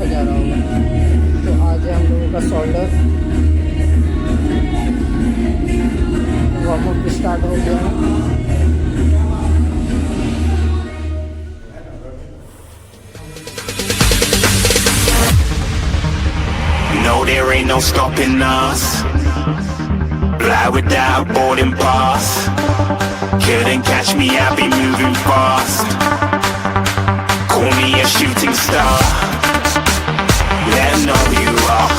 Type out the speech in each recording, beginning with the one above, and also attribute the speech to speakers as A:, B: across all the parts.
A: अच्छा जा रहा होगा। तो आज है हम लोगों का शोल्डर वार्म अप स्टार्ट हो गया है।
B: No, there ain't no stopping us. Fly without boarding pass. Couldn't catch me, I be moving fast. Call me a shooting star. Let 'em know who you are.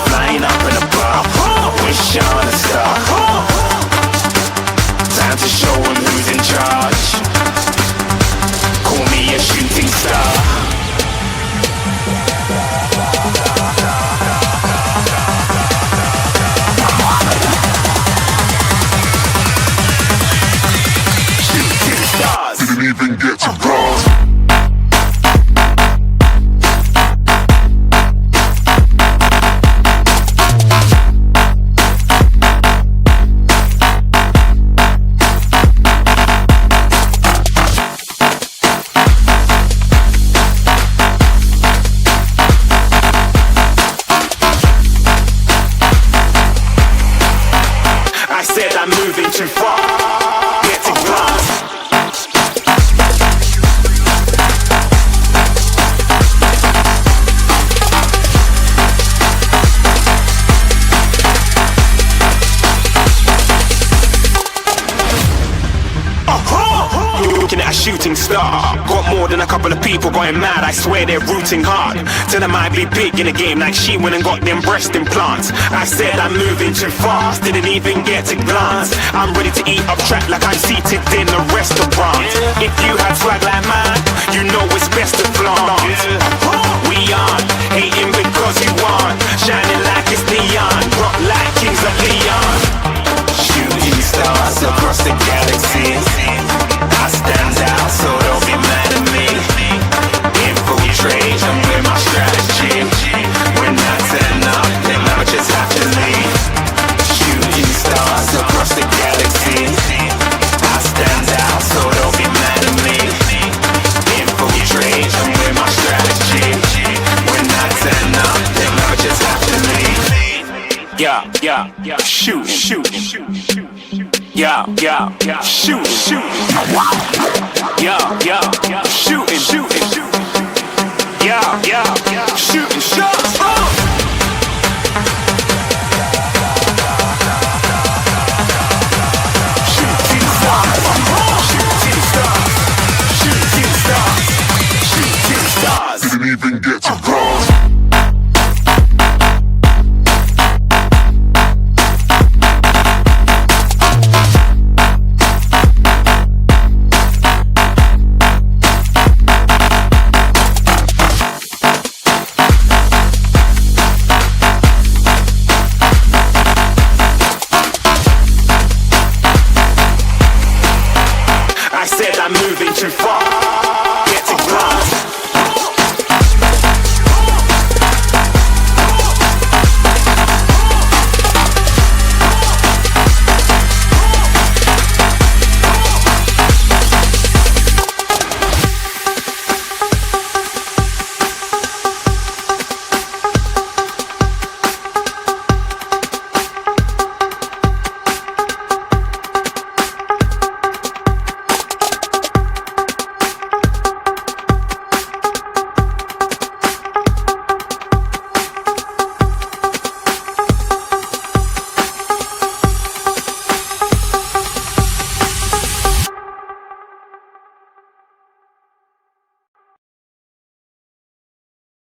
B: Flying up in a bar. Wish on a star. Time to show 'em who's in charge. Call me a shooting star. Didn't even get to bronze. I said I'm moving too far. Get to bronze. Looking at a shooting star. Got more than a couple of people going mad. I swear they're rooting hard. Tell them I be big in the game like she went and got them breast implants. I said I'm moving too fast, didn't even get to glance. I'm ready to eat up track like I'm seated in a restaurant. If you had swag like mine, you know it's best to flaunt. We aren't hating because you aren't shining like it's neon, rock like kings of Leon. Shooting stars across the galaxy. I stand out, so don't be mad at me. Infiltrate, I'm with my strategy. When I turn up, then I just have to leave. Shooting stars across the galaxy. I stand out, so don't be mad at me. Infiltrate, I'm with my strategy. When I turn up, then I just have to leave. Yeah, shoot, shoot. Yeah, shoot, shoot. Yeah, shooting, shooting. Yeah, shooting shots. Shooting stars, shooting stars, shooting stars, shooting stars. Didn't even get to bronze. I said I'm moving too far. Get to bronze.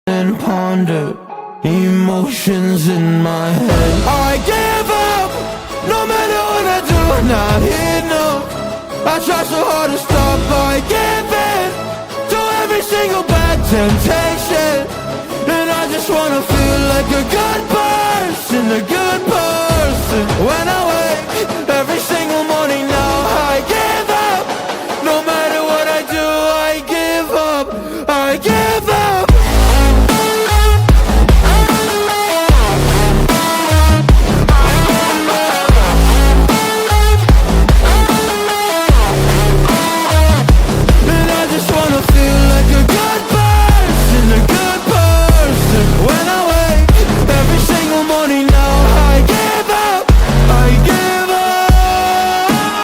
C: And ponder emotions in my head. I give up, no matter what I do, not here, no. I try so hard to stop, I give in to every single bad temptation. And I just wanna feel like a good person, a good person. When I wake, every single morning